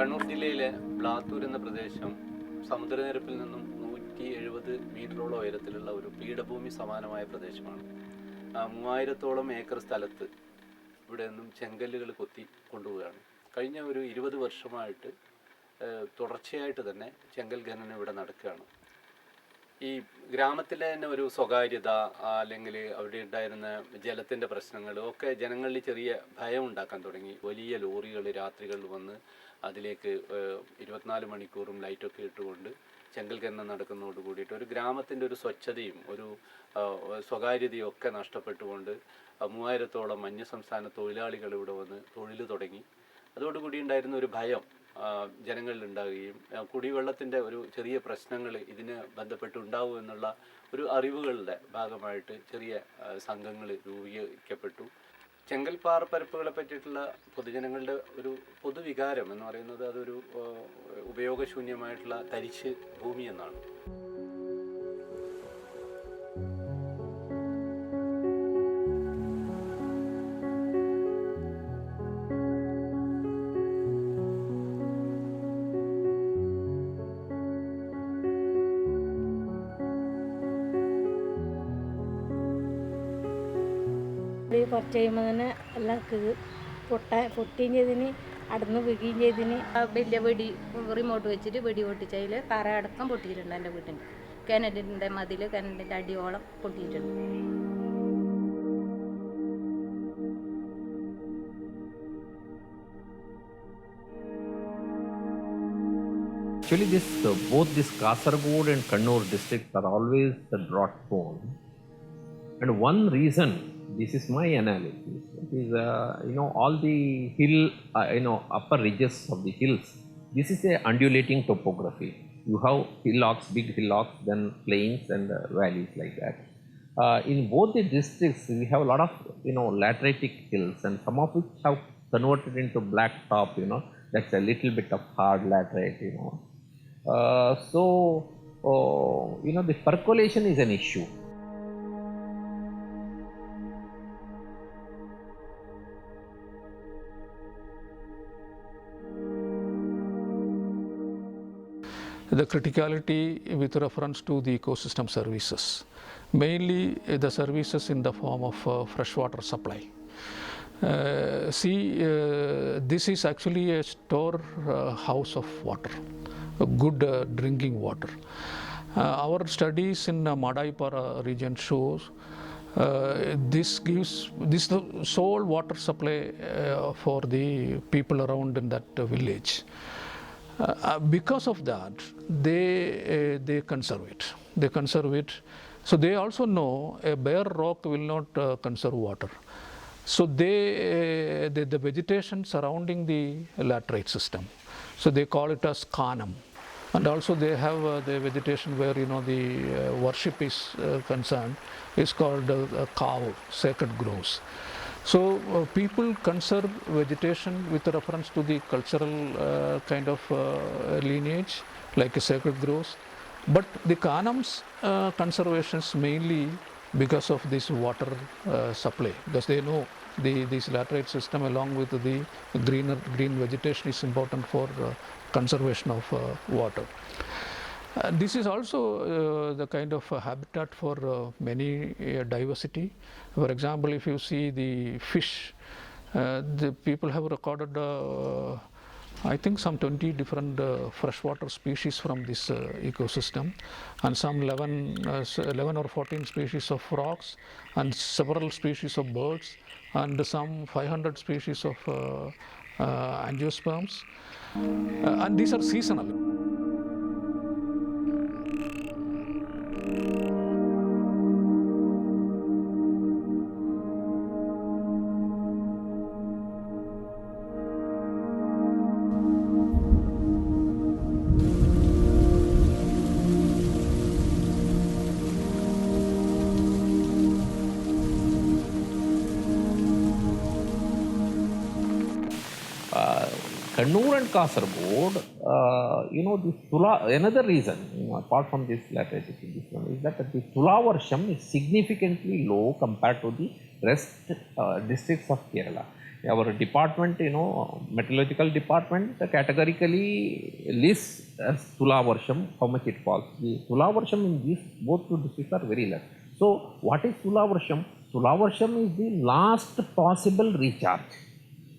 കണ്ണൂർ ജില്ലയിലെ ബ്ലാത്തൂർ എന്ന പ്രദേശം സമുദ്രനിരപ്പിൽ നിന്നും 170 മീറ്ററോളം ഉയരത്തിലുള്ള ഒരു പീഠഭൂമി സമാനമായ പ്രദേശമാണ്. 3000-ഓളം ഏക്കർ സ്ഥലത്ത് ഇവിടെ നിന്നും ചെങ്കല്ലുകൾ കൊത്തി കൊണ്ടുപോവുകയാണ്. കഴിഞ്ഞ ഒരു 20 വർഷമായിട്ട് തുടർച്ചയായിട്ട് തന്നെ ചെങ്കൽ ഖനനം ഇവിടെ നടക്കുകയാണ്. ഈ ഗ്രാമത്തിലെ തന്നെ ഒരു സ്വകാര്യത, അല്ലെങ്കിൽ അവിടെ ഉണ്ടായിരുന്ന ജലത്തിൻ്റെ പ്രശ്നങ്ങൾ ഒക്കെ ജനങ്ങളിൽ ചെറിയ ഭയം ഉണ്ടാക്കാൻ തുടങ്ങി. വലിയ ലോറികൾ രാത്രികളിൽ വന്ന് അതിലേക്ക് 24 മണിക്കൂറും ലൈറ്റൊക്കെ ഇട്ടുകൊണ്ട് ചെങ്കൽ ഖനനം നടക്കുന്നതോട് കൂടിയിട്ട് ഒരു ഗ്രാമത്തിൻ്റെ ഒരു സ്വച്ഛതയും ഒരു സ്വകാര്യതയും ഒക്കെ നഷ്ടപ്പെട്ടുകൊണ്ട് 3000-ഓളം അന്യസംസ്ഥാന തൊഴിലാളികൾ ഇവിടെ വന്ന് തൊഴിൽ തുടങ്ങി. അതോടുകൂടി ഉണ്ടായിരുന്ന ഒരു ഭയം ജനങ്ങളിൽ ഉണ്ടാവുകയും കുടിവെള്ളത്തിൻ്റെ ഒരു ചെറിയ പ്രശ്നങ്ങൾ ഇതിന് ബന്ധപ്പെട്ടുണ്ടാവും എന്നുള്ള ഒരു അറിവുകളുടെ ഭാഗമായിട്ട് ചെറിയ സംഘങ്ങൾ രൂപീകരിക്കപ്പെട്ടു. ചെങ്കൽപ്പാറ പരപ്പുകളെ പറ്റിയിട്ടുള്ള പൊതുജനങ്ങളുടെ ഒരു പൊതുവികാരം എന്ന് പറയുന്നത് അതൊരു ഉപയോഗശൂന്യമായിട്ടുള്ള തരിശ് ഭൂമി എന്നാണ്. കുറച്ച് കഴിയുമ്പോൾ തന്നെ എല്ലാം പൊട്ടുകയും ചെയ്തിന്, അടന്ന് വീഴുകയും ചെയ്തിന്. വലിയ വെടി റിമോട്ട് വെച്ചിട്ട് വെടി പൊട്ടിച്ചതിൽ തറ അടക്കം പൊട്ടിയിട്ടുണ്ട്. എൻ്റെ വീട്ടിൻ്റെ കിണറ്റിൻ്റെ മതിൽ, കിണറ്റിൻ്റെ അടിയോളം പൊട്ടിയിട്ടുണ്ട്. Actually, both this Kasaragod and Kannur districts are always the drought prone. And one reason, this is my analysis, is all the hill, upper ridges of the hills. This is a undulating topography. You have hillocks, big hillocks, then plains and valleys like that. In both the districts, we have a lot of lateritic hills, and some of which have converted into black top. That's a little bit of hard laterite. The percolation is an issue. The criticality with reference to the ecosystem services, mainly the services in the form of freshwater supply. This is actually a store house of water, good drinking water. Our studies in Madaipara region shows this the sole water supply for the people around in that village. Because of that, they conserve it. So they also know a bare rock will not conserve water. So the vegetation surrounding the laterite system, so they call it as kanam. And also they have the vegetation where the worship is concerned is called cow, sacred groves. So people conserve vegetation with reference to the cultural kind of lineage, like a sacred groves. But the kanams conservations mainly because of this water supply, because they know this laterite system along with the green vegetation is important for conservation of water. This is also the kind of habitat for many diversity. For example, if you see the fish, the people have recorded I think some 20 different freshwater species from this ecosystem, and some 11 or 14 species of frogs, and several species of birds, and some 500 species of angiosperms, and these are seasonal. Kannur and Kasaragod, another reason, apart from this latericity, this one is that the Tulavarsham is significantly low compared to the rest districts of Kerala. our department, meteorological department categorically lists as Tula Varsham how much it falls. The Tula Varsham in these both two districts are very less. So what is Tula Varsham? Tula Varsham is the last possible recharge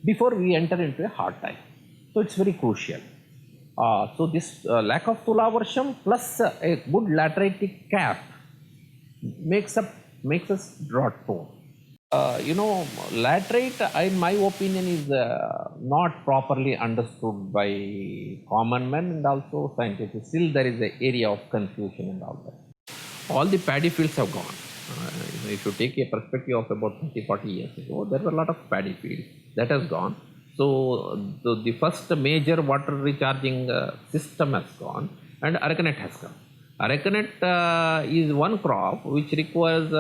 before we enter into a hard time. So it's very crucial. So this lack of Tula Varsham plus a good lateritic cap makes us drought prone. Laterite, in my opinion, is not properly understood by common men and also scientists. Still, there is an area of confusion and all that. All the paddy fields have gone. If you take a perspective of about 30-40 years ago, there were a lot of paddy fields. That has gone. So, the first major water recharging system has gone and Aracanut has come. Aracanut is one crop which requires,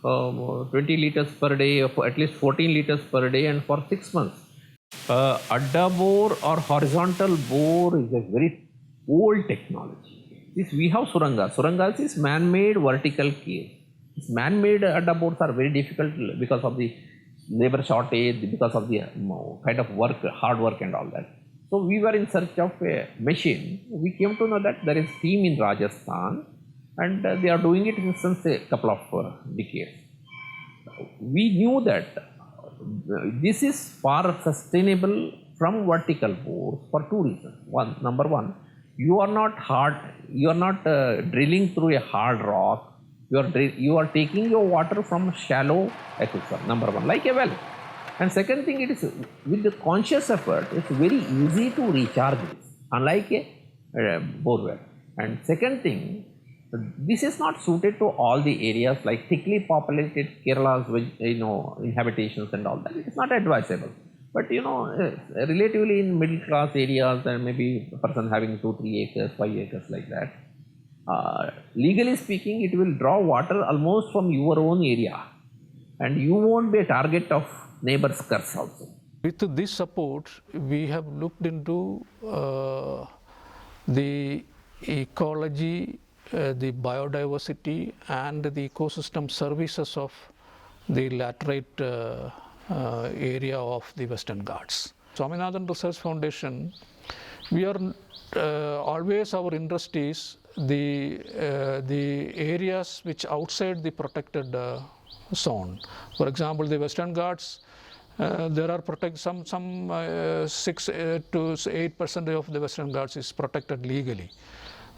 20 liters per day, at least 14 liters per day, and for 6 months. Adda bore or horizontal bore is a very old technology. We have Surangas. Surangas is man-made vertical cave. These man-made adda bores are very difficult because of the labor shortage, because of the kind of work, hard work and all that. So we were in search of a machine. We came to know that there is a team in Rajasthan and they are doing it since a couple of decades. We knew that this is far sustainable from vertical bores for two reasons. Number one, you are not drilling through a hard rock. You are taking your water from shallow aquifer, number one, like a well. And second thing, it is with the conscious effort, it's very easy to recharge this, unlike a bore well. And second thing, this is not suited to all the areas like thickly populated Kerala's inhabitations and all that. It is not advisable. But relatively in middle class areas and maybe a person having 2-3 acres, 5 acres like that, legally speaking, it will draw water almost from your own area, and you won't be a target of neighbor's curse also. With this support, we have looked into the ecology, the biodiversity and the ecosystem services of the laterite area of the Western Ghats. Swaminathan Research Foundation, we are always our interest is the areas which outside the protected zone. For example, the Western Ghats, there are some 6 to 8% of the Western Ghats is protected legally.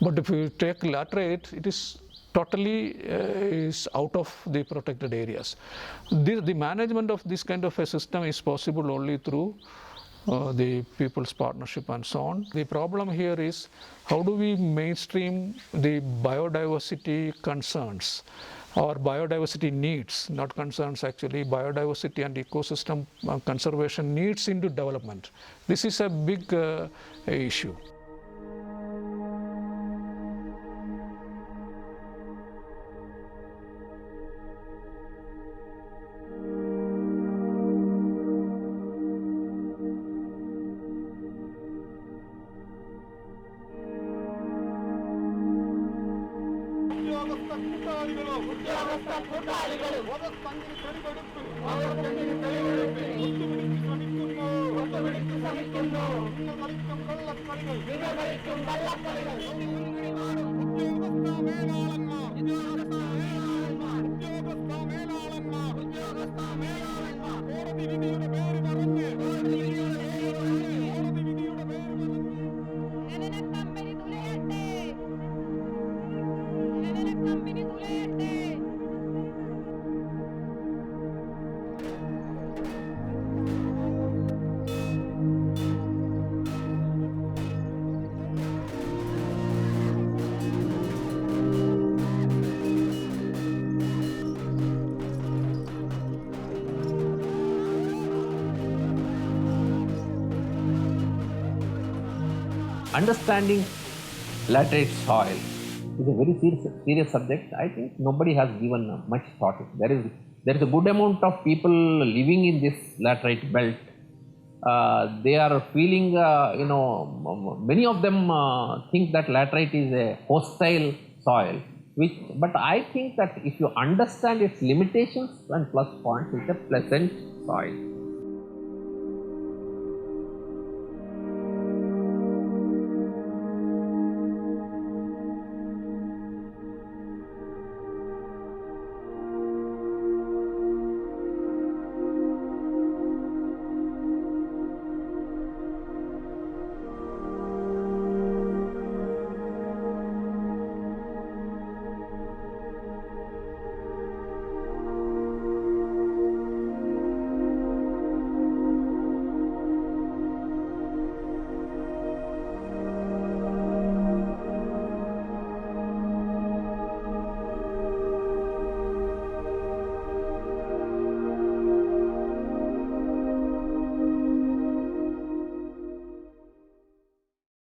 But if you take laterite, it is totally is out of the protected areas. The management of this kind of a system is possible only through the people's partnership and so on. The problem here is how do we mainstream the biodiversity concerns or biodiversity needs, not concerns actually, biodiversity and ecosystem conservation needs into development. This is a big issue. Understanding laterite soil is a very serious subject. I think nobody has given much thought. There is a good amount of people living in this laterite belt. They are feeling, many of them think that laterite is a hostile soil. But I think that if you understand its limitations and plus points, it's a pleasant soil.